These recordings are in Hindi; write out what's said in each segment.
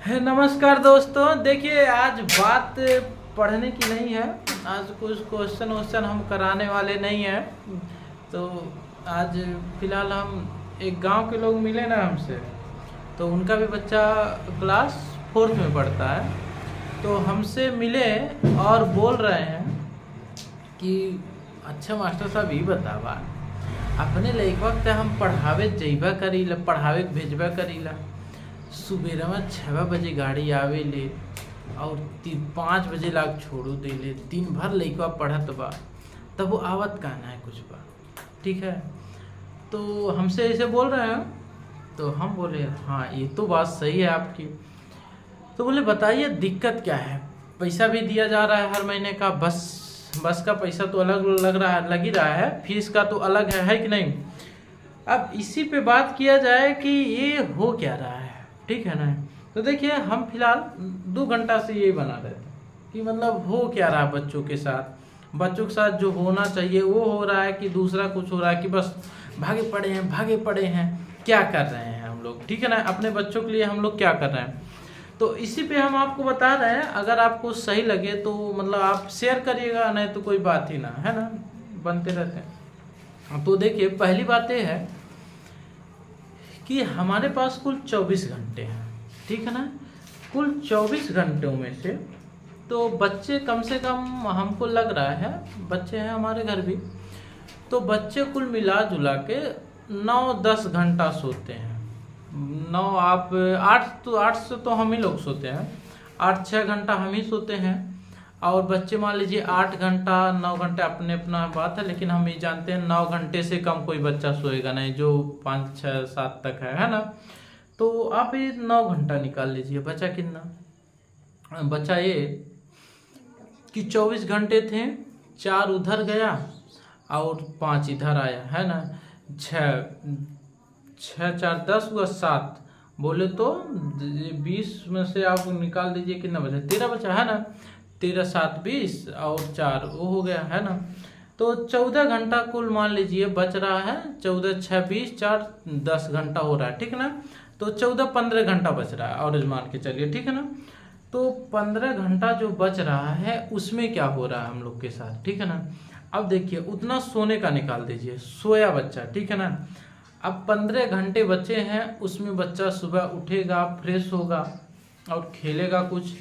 नमस्कार दोस्तों। देखिए, आज बात पढ़ने की नहीं है। आज कुछ क्वेश्चन हम कराने वाले नहीं हैं। तो आज फिलहाल हम एक गांव के लोग मिले ना हमसे, तो उनका भी बच्चा क्लास 4th में पढ़ता है। तो हमसे मिले और बोल रहे हैं कि अच्छा मास्टर साहब ये बतावा, अपने लइकवा के हम पढ़ावे जइबा करीला, पढ़ावे के भेजबा करीला, सुबेरा में 6 बजे गाड़ी आवे ले और 5 बजे लाग छोड़ो दे ले। दिन भर लइकवा पढ़त बा, तब वो आवत कहना है कुछ बा। ठीक है, तो हमसे ऐसे बोल रहे हैं। तो हम बोले हाँ, ये तो बात सही है आपकी। तो बोले बताइए दिक्कत क्या है। पैसा भी दिया जा रहा है हर महीने का, बस का पैसा तो अलग लग ही रहा है, फीस का तो अलग है कि नहीं। अब इसी पे बात किया जाए कि ये हो क्या रहा है, ठीक है ना। तो देखिए, हम फिलहाल 2 घंटा से ये बना रहे थे कि मतलब हो क्या रहा है बच्चों के साथ। बच्चों के साथ जो होना चाहिए वो हो रहा है कि दूसरा कुछ हो रहा है कि बस भागे पड़े हैं। क्या कर रहे हैं हम लोग, ठीक है ना, अपने बच्चों के लिए हम लोग क्या कर रहे हैं। तो इसी पे हम आपको बता रहे हैं। अगर आपको सही लगे तो मतलब आप शेयर करिएगा, नहीं तो कोई बात ही ना है ना, बनते रहते हैं। तो देखिए, पहली बात ये है कि हमारे पास कुल 24 घंटे हैं, ठीक है ना। कुल 24 घंटों में से तो बच्चे कम से कम, हमको लग रहा है बच्चे हैं हमारे घर भी, तो बच्चे कुल मिला जुला के 9-10 घंटा सोते हैं। 9 आप 8 से तो हम ही लोग सोते हैं, 8-6 घंटा हम ही सोते हैं। और बच्चे मान लीजिए 8 घंटा 9 घंटे, अपने अपना बात है, लेकिन हम ये जानते हैं 9 घंटे से कम कोई बच्चा सोएगा नहीं, जो 5, 6, 7 तक है ना। तो आप ये 9 घंटा निकाल लीजिए, बचा कितना। बचा ये कि 24 घंटे थे, 4 उधर गया और 5 इधर आया, है ना। 6 4 10 हुआ, 7 बोले तो 20 में से आप निकाल दीजिए कितना बचा, 13 बचा, है ना। 13 7 20 और 4 वो हो गया, है ना। तो 14 घंटा कुल मान लीजिए बच रहा है। 14 6 20 4 10 घंटा हो रहा है, ठीक है ना। तो 14-15 घंटा बच रहा है, और मान के चलिए, ठीक है ना। तो 15 घंटा जो बच रहा है उसमें क्या हो रहा है हम लोग के साथ, ठीक है ना। अब देखिए, उतना सोने का निकाल दीजिए, सोया बच्चा, ठीक है ना। अब 15 घंटे बचे हैं, उसमें बच्चा सुबह उठेगा, फ्रेश होगा और खेलेगा कुछ।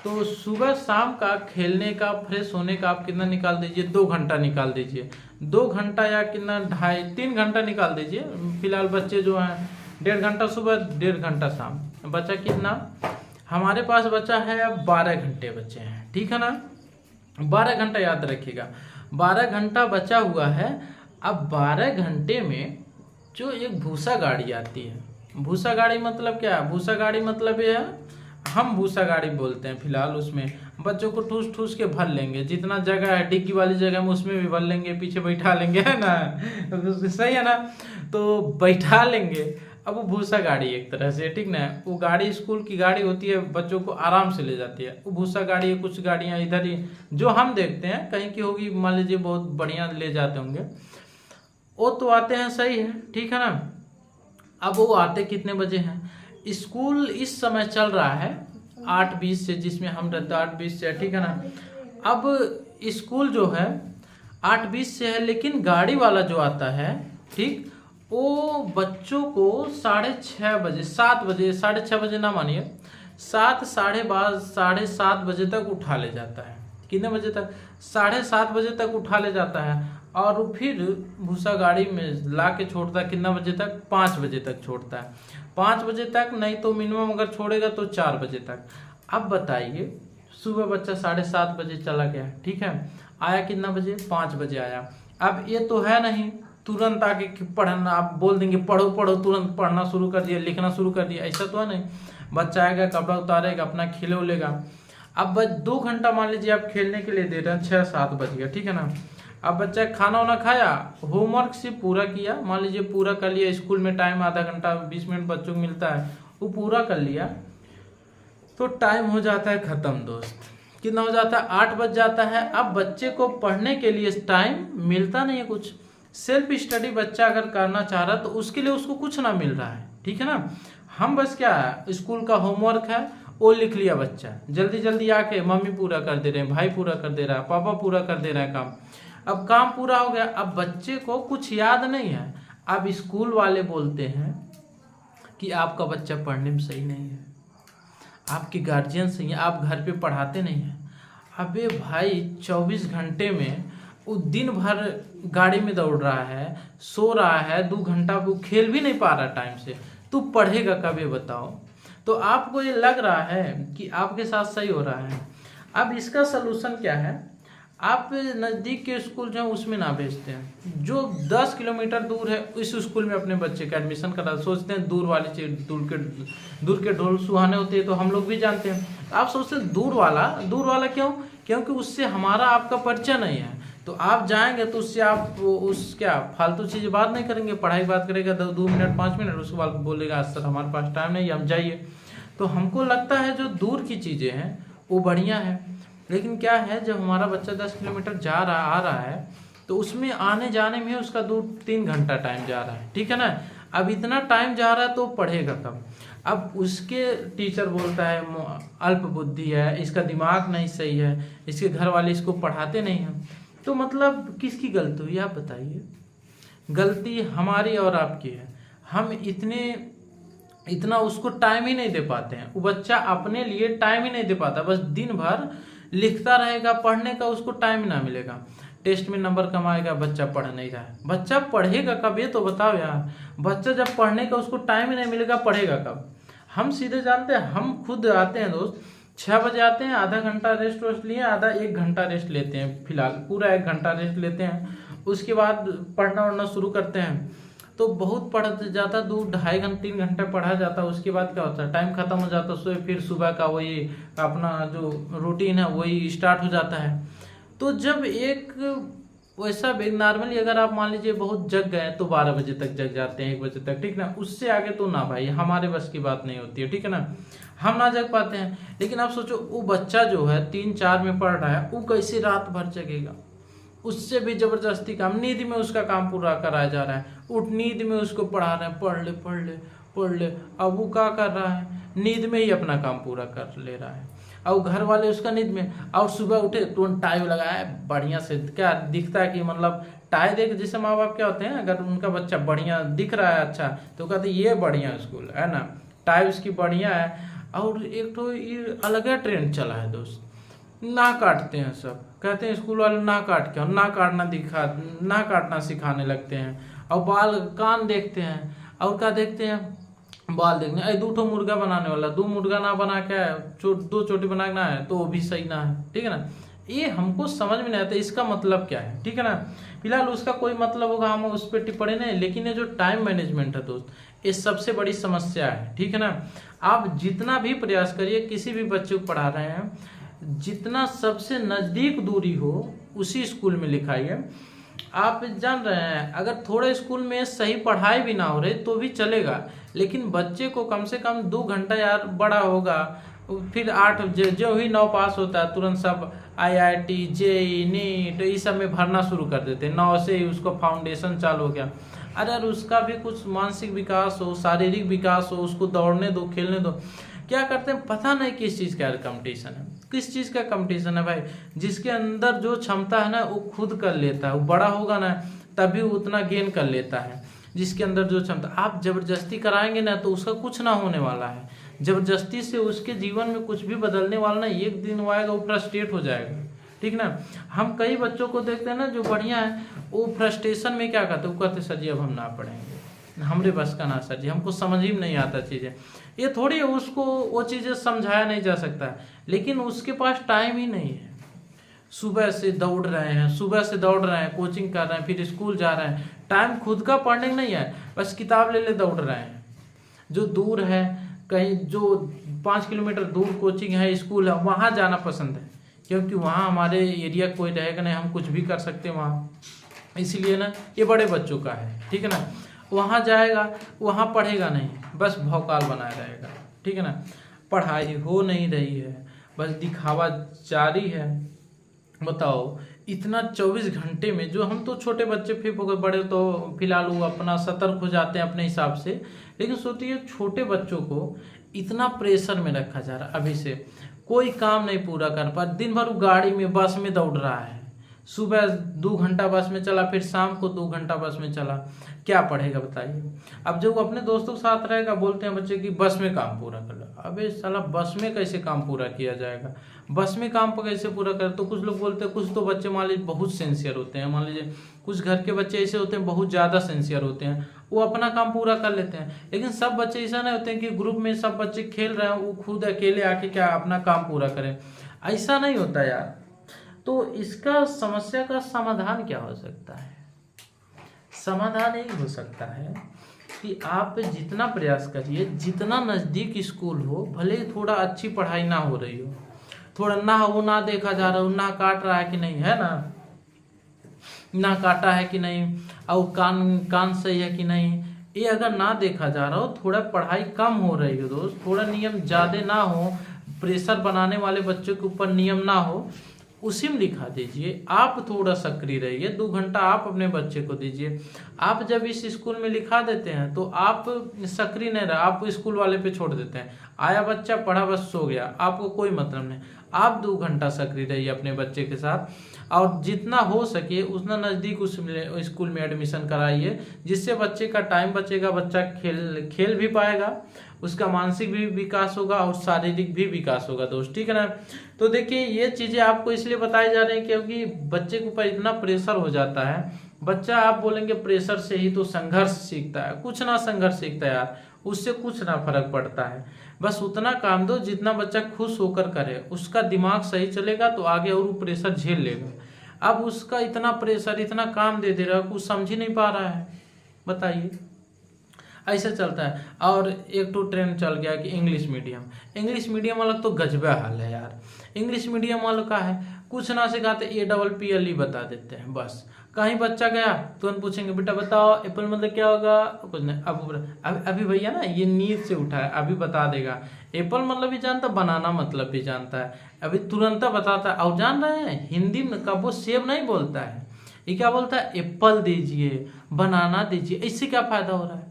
तो सुबह शाम का खेलने का, फ्रेश होने का आप कितना निकाल दीजिए, 2 घंटा निकाल दीजिए। 2 घंटा या कितना, 2.5-3 घंटा निकाल दीजिए। फिलहाल बच्चे जो हैं 1.5 घंटा सुबह, 1.5 घंटा शाम, बचा कितना हमारे पास बचा है। अब 12 घंटे बचे हैं, ठीक है ना। 12 घंटा याद रखिएगा, 12 घंटा बचा हुआ है। अब 12 घंटे में जो एक भूसा गाड़ी आती है, भूसा गाड़ी मतलब क्या है, भूसा गाड़ी मतलब ये है, हम भूसा गाड़ी बोलते हैं। फिलहाल उसमें बच्चों को ठूस ठूस के भर लेंगे, जितना जगह है डिग्गी वाली जगह में उसमें भी भर लेंगे, पीछे बैठा लेंगे, है ना। सही है ना। तो बैठा लेंगे। अब वो भूसा गाड़ी एक तरह से, ठीक ना। वो गाड़ी स्कूल की गाड़ी होती है, बच्चों को आराम से ले जाती है। वो भूसा गाड़ी है। कुछ गाड़ियाँ इधर ही जो हम देखते हैं, कहीं की होगी मान लीजिए, बहुत बढ़िया ले जाते होंगे, वो तो आते हैं, सही है, ठीक है ना। अब वो आते कितने बजे हैं, स्कूल इस समय चल रहा है 8:20 से, जिसमें हम रहते हैं 8:20 से, ठीक है ना। अब स्कूल जो है 8:20 से है, लेकिन गाड़ी वाला जो आता है, ठीक, वो बच्चों को 6:30 बजे, 7 बजे, 6:30 बजे ना मानिए, 7 साढ़े 7 बजे तक उठा ले जाता है। कितने बजे तक, 7:30 बजे तक उठा ले जाता है। और फिर भूसा गाड़ी में ला के छोड़ता है कितना बजे तक, 5 बजे तक छोड़ता है। 5 बजे तक नहीं तो मिनिमम अगर छोड़ेगा तो 4 बजे तक। अब बताइए, सुबह बच्चा 7:30 बजे चला गया, ठीक है, आया कितना बजे, 5 बजे आया। अब ये तो है नहीं तुरंत आके पढ़ना, आप बोल देंगे पढ़ो पढ़ो, तुरंत पढ़ना शुरू कर दिया, लिखना शुरू कर दिया, ऐसा तो है नहीं। बच्चा आएगा, कपड़ा उतारेगा, अपना खेले उलेगा। अब 2 घंटा मान लीजिए आप खेलने के लिए दे रहे हैं, 6-7 बज गया, ठीक है ना। अब बच्चा खाना वाना खाया, होमवर्क से पूरा किया, मान लीजिए पूरा कर लिया, स्कूल में टाइम आधा घंटा 20 मिनट बच्चों को मिलता है, वो पूरा कर लिया, तो टाइम हो जाता है खत्म दोस्त। कितना हो जाता है, 8 बज जाता है। अब बच्चे को पढ़ने के लिए टाइम मिलता नहीं है कुछ। सेल्फ स्टडी बच्चा अगर करना चाह रहा है तो उसके लिए उसको कुछ ना मिल रहा है, ठीक है ना। हम बस क्या है, स्कूल का होमवर्क है वो लिख लिया बच्चा, जल्दी जल्दी आके मम्मी पूरा कर दे रहे हैं, भाई पूरा कर दे रहा है, पापा पूरा कर दे रहा है काम। अब काम पूरा हो गया, अब बच्चे को कुछ याद नहीं है। अब स्कूल वाले बोलते हैं कि आपका बच्चा पढ़ने में सही नहीं है, आपके गार्जियन सही है, आप घर पे पढ़ाते नहीं हैं। अबे भाई 24 घंटे में वो दिन भर गाड़ी में दौड़ रहा है, सो रहा है, 2 घंटा वो खेल भी नहीं पा रहा टाइम से, तू पढ़ेगा कब ये बताओ। तो आपको ये लग रहा है कि आपके साथ सही हो रहा है। अब इसका सलूशन क्या है, आप नज़दीक के स्कूल जो है उसमें ना भेजते हैं, जो 10 किलोमीटर दूर है इस स्कूल में अपने बच्चे का एडमिशन करा। सोचते हैं दूर वाली चीज, दूर के ढोल सुहाने होते हैं, तो हम लोग भी जानते हैं। आप सोचते हैं दूर वाला क्यों? क्योंकि उससे हमारा आपका परिचय नहीं है। तो आप जाएंगे तो उससे आप उस क्या फालतू चीज़ बात नहीं करेंगे, पढ़ाई बात करेगा 2 मिनट 5 मिनट, उसके बाद बोलेगा सर हमारे पास टाइम नहीं, हम जाइए। तो हमको लगता है जो दूर की चीज़ें हैं वो बढ़िया है, लेकिन क्या है जब हमारा बच्चा 10 किलोमीटर आ रहा है तो उसमें आने जाने में उसका 2-3 घंटा टाइम जा रहा है, ठीक है ना। अब इतना टाइम जा रहा है तो पढ़ेगा कब? अब उसके टीचर बोलता है अल्प बुद्धि है, इसका दिमाग नहीं सही है, इसके घर वाले इसको पढ़ाते नहीं हैं। तो मतलब किसकी गलती हुई आप बताइए? गलती हमारी और आपकी है। हम इतना उसको टाइम ही नहीं दे पाते हैं। वो बच्चा अपने लिए टाइम ही नहीं दे पाता, बस दिन भर लिखता रहेगा, पढ़ने का उसको टाइम ही ना मिलेगा। टेस्ट में नंबर कम आएगा, बच्चा पढ़ नहीं रहा है। बच्चा पढ़ेगा कब ये तो बताओ यार। बच्चा जब पढ़ने का उसको टाइम ही नहीं मिलेगा, पढ़ेगा कब? हम सीधे जानते हैं, हम खुद आते हैं दोस्त, 6 बजे आते हैं, आधा घंटा रेस्ट वेस्ट लिए, आधा 1 घंटा रेस्ट लेते हैं, फिलहाल पूरा 1 घंटा रेस्ट लेते हैं, उसके बाद पढ़ना वढ़ना शुरू करते हैं। तो बहुत पढ़ जाता, 2-2.5-3 घंटे पढ़ा जाता। उसके बाद क्या होता है, टाइम खत्म हो जाता, सो फिर सुबह का वही अपना जो रूटीन है वही स्टार्ट हो जाता है। तो जब एक वैसा नॉर्मली अगर आप मान लीजिए बहुत जग गए तो 12 बजे तक जग जाते हैं, 1 बजे तक, ठीक ना। उससे आगे तो ना भाई, हमारे बस की बात नहीं होती है, ठीक है ना, हम ना जग पाते हैं। लेकिन आप सोचो वो बच्चा जो है 3-4 में पढ़ रहा है, वो कैसे रात भर जगेगा? उससे भी जबरदस्ती काम, नींद में उसका काम पूरा कराया जा रहा है, उठ नींद में उसको पढ़ा रहे हैं, पढ़ ले। अब वो क्या कर रहा है, नींद में ही अपना काम पूरा कर ले रहा है। और घर वाले उसका नींद में, और सुबह उठे तुरंत टाई लगाया है बढ़िया से, क्या दिखता है कि मतलब टाई देख, जैसे माँ बाप क्या होते हैं, अगर उनका बच्चा बढ़िया दिख रहा है अच्छा तो कहते हैं ये बढ़िया स्कूल है ना, टाई उसकी बढ़िया है। और एक तो ये अलग ट्रेंड चला है दोस्त, ना काटते हैं सब, कहते हैं स्कूल वाले ना काट के, ना काटना सिखाने लगते हैं। और बाल कान देखते हैं, और क्या देखते हैं, बाल देखने। अरे 2 मुर्गा बनाने वाला, 2 मुर्गा ना बना के 2 चोटी बनाना है तो वो भी सही ना है, ठीक है ना। ये हमको समझ में नहीं आता इसका मतलब क्या है, ठीक है ना। फिलहाल उसका कोई मतलब होगा, हम उस पर टिप्पणी नहीं, लेकिन ये जो टाइम मैनेजमेंट है दोस्त, ये सबसे बड़ी समस्या है, ठीक है ना। आप जितना भी प्रयास करिए, किसी भी बच्चे को पढ़ा रहे हैं, जितना सबसे नज़दीक दूरी हो उसी स्कूल में लिखाइए। आप जान रहे हैं अगर थोड़े स्कूल में सही पढ़ाई भी ना हो रही तो भी चलेगा, लेकिन बच्चे को कम से कम 2 घंटा यार बड़ा होगा, फिर 8 जो ही 9 पास होता है तुरंत सब IIT JEE नीट इस सब में भरना शुरू कर देते हैं। 9 से ही उसको फाउंडेशन चालू हो गया। अरे यार उसका भी कुछ मानसिक विकास हो, शारीरिक विकास हो, उसको दौड़ने दो, खेलने दो। क्या करते हैं पता नहीं किस चीज़ का कंपटीशन है, किस चीज़ का कंपटीशन है भाई। जिसके अंदर जो क्षमता है ना वो खुद कर लेता है, वो बड़ा होगा ना तभी उतना गेन कर लेता है। जिसके अंदर जो क्षमता, आप जबरदस्ती कराएंगे ना तो उसका कुछ ना होने वाला है। जबरदस्ती से उसके जीवन में कुछ भी बदलने वाला नहीं, एक दिन वो आएगा वो फ्रस्ट्रेट हो जाएगा, ठीक ना। हम कई बच्चों को देखते हैं ना जो बढ़िया है, वो फ्रस्ट्रेशन में क्या कहते हैं, वो कहते सर जी अब हम ना पढ़ेंगे, हमरे बस का ना सर जी, हमको समझ ही नहीं आता चीज़ें। ये थोड़ी उसको वो चीज़ें समझाया नहीं जा सकता, लेकिन उसके पास टाइम ही नहीं है। सुबह से दौड़ रहे हैं, कोचिंग कर रहे हैं, फिर स्कूल जा रहे हैं, टाइम खुद का पढ़ने का नहीं है, बस किताब ले दौड़ रहे हैं। जो दूर है कहीं, जो 5 किलोमीटर दूर कोचिंग है, स्कूल है, वहाँ जाना पसंद है, क्योंकि वहाँ हमारे एरिया कोई रहेगा नहीं, हम कुछ भी कर सकते हैं वहाँ। इसीलिए ना ये बड़े बच्चों का है, ठीक है ना। वहाँ जाएगा, वहाँ पढ़ेगा नहीं, बस भौकाल बनाया रहेगा, ठीक है ना। पढ़ाई हो नहीं रही है, बस दिखावा जारी है। बताओ इतना 24 घंटे में, जो हम तो छोटे बच्चे फिर बड़े तो फिलहाल वो अपना सतर्क हो जाते हैं अपने हिसाब से, लेकिन सोचिए छोटे बच्चों को इतना प्रेशर में रखा जा रहा है अभी से, कोई काम नहीं पूरा कर पा, दिन भर वो गाड़ी में बस में दौड़ रहा है, सुबह 2 घंटा बस में चला, फिर शाम को 2 घंटा बस में चला, क्या पढ़ेगा बताइए। अब जब वो अपने दोस्तों के साथ रहेगा, बोलते हैं बच्चे कि बस में काम पूरा कर लो। अबे साला बस में कैसे काम पूरा किया जाएगा, बस में काम कैसे पूरा कर। तो कुछ लोग बोलते हैं, कुछ तो बच्चे मान लीजिए बहुत सिंसियर होते हैं, मान लीजिए कुछ घर के बच्चे ऐसे होते हैं बहुत ज़्यादा सिंसियर होते हैं, वो अपना काम पूरा कर लेते हैं। लेकिन सब बच्चे ऐसा नहीं होते हैं कि ग्रुप में सब बच्चे खेल रहे हैं, वो खुद अकेले आके क्या अपना काम पूरा करें, ऐसा नहीं होता यार। तो इसका समस्या का समाधान क्या हो सकता है? समाधान यही हो सकता है कि आप जितना प्रयास करिए, जितना नज़दीक स्कूल हो, भले ही थोड़ा अच्छी पढ़ाई ना हो रही हो, थोड़ा ना हो, ना देखा जा रहा हो, ना काट रहा है कि नहीं, है ना काटा है कि नहीं, और कान सही है कि नहीं, ये अगर ना देखा जा रहा हो, थोड़ा पढ़ाई कम हो रही हो दोस्त, थोड़ा नियम ज़्यादा ना हो, प्रेशर बनाने वाले बच्चों के ऊपर नियम ना हो, उसी में लिखा दीजिए। आप थोड़ा सक्रिय रहिए, 2 घंटा आप अपने बच्चे को दीजिए। आप जब इस स्कूल में लिखा देते हैं तो आप सक्रिय नहीं रहे, आप स्कूल वाले पे छोड़ देते हैं, आया बच्चा पढ़ा बस सो गया, आपको कोई मतलब नहीं। आप 2 घंटा सक्रिय रहिए अपने बच्चे के साथ, और जितना हो सके उतना नज़दीक उस स्कूल में एडमिशन कराइए, जिससे बच्चे का टाइम बचेगा, बच्चा खेल भी पाएगा, उसका मानसिक भी विकास होगा और शारीरिक भी विकास होगा दोस्त, ठीक है ना। तो देखिए ये चीज़ें आपको इसलिए बताई जा रही हैं क्योंकि बच्चे के ऊपर इतना प्रेशर हो जाता है। बच्चा आप बोलेंगे प्रेशर से ही तो संघर्ष सीखता है, कुछ ना संघर्ष सीखता है यार, उससे कुछ ना फर्क पड़ता है। बस उतना काम दो जितना बच्चा खुश होकर करे, उसका दिमाग सही चलेगा तो आगे और वो प्रेशर झेल लेगा। अब उसका इतना प्रेशर, इतना काम दे रहा है, कुछ समझ ही नहीं पा रहा है, बताइए, ऐसा चलता है। और एक तो ट्रेंड चल गया कि इंग्लिश मीडियम वाला तो गजबा हाल है यार। इंग्लिश मीडियम वालों का है, कुछ ना सिखाते, APPLE बता देते हैं बस। कहीं बच्चा गया तुरंत पूछेंगे बेटा बताओ एप्पल मतलब क्या होगा, कुछ नहीं, अभी भैया ना ये नींद से उठा है, अभी बता देगा। एप्पल मतलब भी जानता, बनाना मतलब भी जानता है, अभी तुरंत बताता है। और जान रहे हैं हिंदी में का वो सेब नहीं बोलता है, ये क्या बोलता है, एप्पल दीजिए, बनाना दीजिए। इससे क्या फायदा हो रहा है?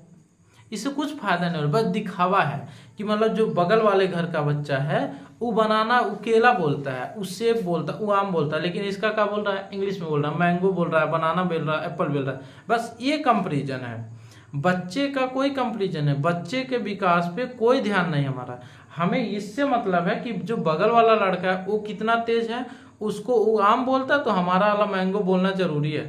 इससे कुछ फायदा नहीं हो रहा, बस दिखावा है कि मतलब जो बगल वाले घर का बच्चा है वो बनाना, वो केला बोलता है, वो सेब बोलता है, वो आम बोलता है, लेकिन इसका क्या बोल रहा है, इंग्लिश में बोल रहा है, मैंगो बोल रहा है, बनाना बोल रहा है, एप्पल बोल रहा है। बस ये कंपेरिजन है, बच्चे का कोई कंपेरिजन है, बच्चे के विकास पे कोई ध्यान नहीं हमारा। हमें इससे मतलब है कि जो बगल वाला लड़का है वो कितना तेज है, उसको वो आम बोलता है तो हमारा वाला मैंगो बोलना जरूरी है,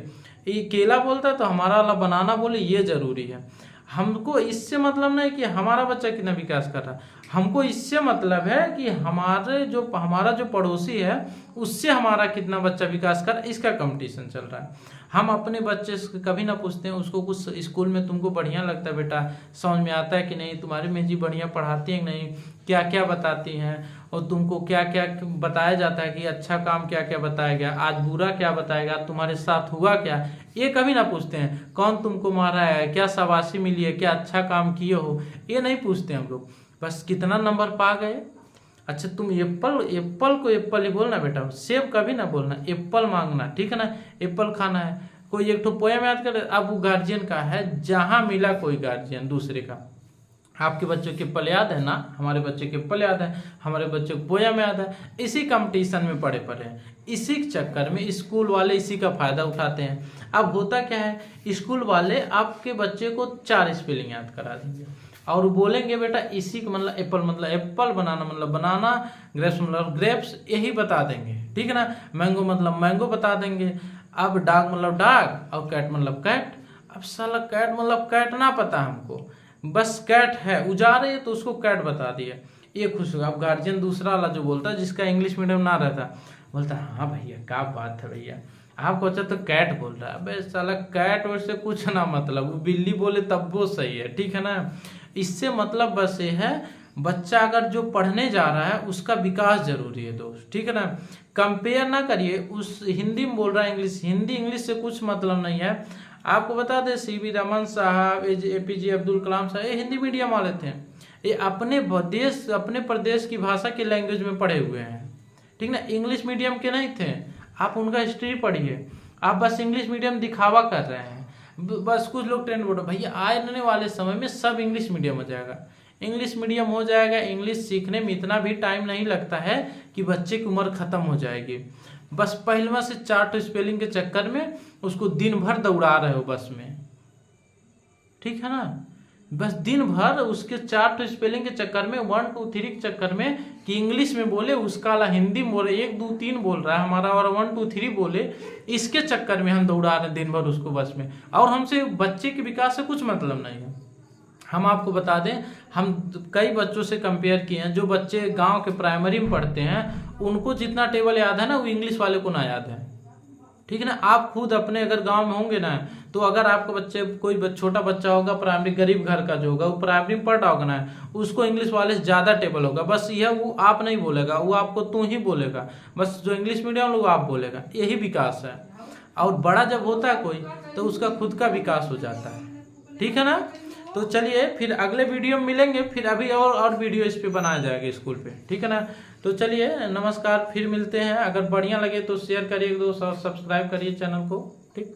ये केला बोलता है तो हमारा वाला बनाना बोले, ये जरूरी है। हमको इससे मतलब नहीं कि हमारा बच्चा कितना विकास कर रहा है, हमको इससे मतलब है कि हमारा जो पड़ोसी है उससे हमारा कितना बच्चा विकास कर, इसका कंपटीशन चल रहा है। हम अपने बच्चे से कभी ना पूछते हैं उसको कुछ स्कूल में तुमको बढ़िया लगता है बेटा, समझ में आता है कि नहीं, तुम्हारी में जी बढ़िया पढ़ाती है नहीं, क्या क्या बताती हैं, और तुमको क्या क्या बताया जाता है कि अच्छा काम क्या क्या बताया गया, आज बुरा क्या बताएगा, तुम्हारे साथ हुआ क्या, ये कभी ना पूछते हैं। कौन तुमको मारा है, क्या शाबाशी मिली है, क्या अच्छा काम किए हो, ये नहीं पूछते हम लोग। बस कितना नंबर पा गए। अच्छा तुम एप्पल को एप्पल ही बोलना बेटा, सेब कभी ना बोलना, एप्पल मांगना, ठीक है ना, एप्पल खाना है। कोई एक तो पोएम याद कर, अब वो गार्जियन का है, जहां मिला कोई गार्जियन दूसरे का, आपके बच्चों के एप्पल याद है ना, हमारे बच्चे के एप्पल याद है, हमारे बच्चों को पोएम याद है, इसी कंपटीशन में पड़े हैं, इसी चक्कर में स्कूल वाले इसी का फायदा उठाते हैं। अब होता क्या है, स्कूल वाले आपके बच्चे को 4 स्पेलिंग याद करा देंगे और बोलेंगे बेटा इसी का मतलब एप्पल, बनाना मतलब बनाना, ग्रेप्स मतलब ग्रेप्स, यही बता देंगे, ठीक है ना। मैंगो मतलब मैंगो बता देंगे। अब डॉग मतलब डॉग और कैट मतलब कैट। अब साला कैट मतलब कैट ना पता हमको, बस कैट है, उजा रही है तो उसको कैट बता दिया, ये खुश होगा। अब गार्जियन दूसरा वाला जो बोलता है जिसका इंग्लिश मीडियम ना रहता, बोलता हाँ भैया क्या बात है भैया, आपको अच्छा तो कैट बोल रहा है, अबे साला कैट और से कुछ ना मतलब, वो बिल्ली बोले तब वो सही है, ठीक है ना। इससे मतलब बस ये है, बच्चा अगर जो पढ़ने जा रहा है उसका विकास जरूरी है दोस्त, ठीक है ना। कंपेयर ना करिए, उस हिंदी में बोल रहा है इंग्लिश, हिंदी इंग्लिश से कुछ मतलब नहीं है। आपको बता दें CV रमन साहब, APJ अब्दुल कलाम साहब, ये हिंदी मीडियम वाले थे, ये अपने प्रदेश की भाषा के लैंग्वेज में पढ़े हुए हैं, ठीक ना, इंग्लिश मीडियम के नहीं थे। आप उनका हिस्ट्री पढ़िए, आप बस इंग्लिश मीडियम दिखावा कर रहे हैं। बस कुछ लोग ट्रेंड बोलो भैया आने वाले समय में सब इंग्लिश मीडियम हो जाएगा, इंग्लिश मीडियम हो जाएगा। इंग्लिश सीखने में इतना भी टाइम नहीं लगता है कि बच्चे की उम्र खत्म हो जाएगी। बस पहलवा से 4 स्पेलिंग के चक्कर में उसको दिन भर दौड़ा रहे हो बस में, ठीक है ना। बस दिन भर उसके 4 स्पेलिंग के चक्कर में, 1 2 3 के चक्कर में कि इंग्लिश में बोले, उसका वाला हिंदी में बोले, 1 2 3 बोल रहा है हमारा और 1 2 3 बोले, इसके चक्कर में हम दौड़ा रहे दिन भर उसको बस में। और हमसे बच्चे के विकास से कुछ मतलब नहीं है। हम आपको बता दें, हम कई बच्चों से कंपेयर किए हैं, जो बच्चे गांव के प्राइमरी में पढ़ते हैं उनको जितना टेबल याद है ना, वो इंग्लिश वाले को ना याद है, ठीक है ना। आप खुद अपने अगर गांव में होंगे ना, तो अगर आपका बच्चे कोई छोटा बच्चा होगा प्राइमरी, गरीब घर का जो होगा, वो प्राइमरी में पढ़ रहा होगा ना, उसको इंग्लिश वाले से ज़्यादा टेबल होगा। बस यह वो आप नहीं बोलेगा, वो आपको तू ही बोलेगा, बस जो इंग्लिश मीडियम लोग आप बोलेगा, यही विकास है। और बड़ा जब होता है कोई, तो उसका खुद का विकास हो जाता है, ठीक है ना। तो चलिए फिर अगले वीडियो में मिलेंगे, फिर अभी और वीडियो इस पे बनाया जाएगा स्कूल पे, ठीक है ना। तो चलिए नमस्कार, फिर मिलते हैं। अगर बढ़िया लगे तो शेयर करिए, सब्सक्राइब करिए चैनल को, ठीक।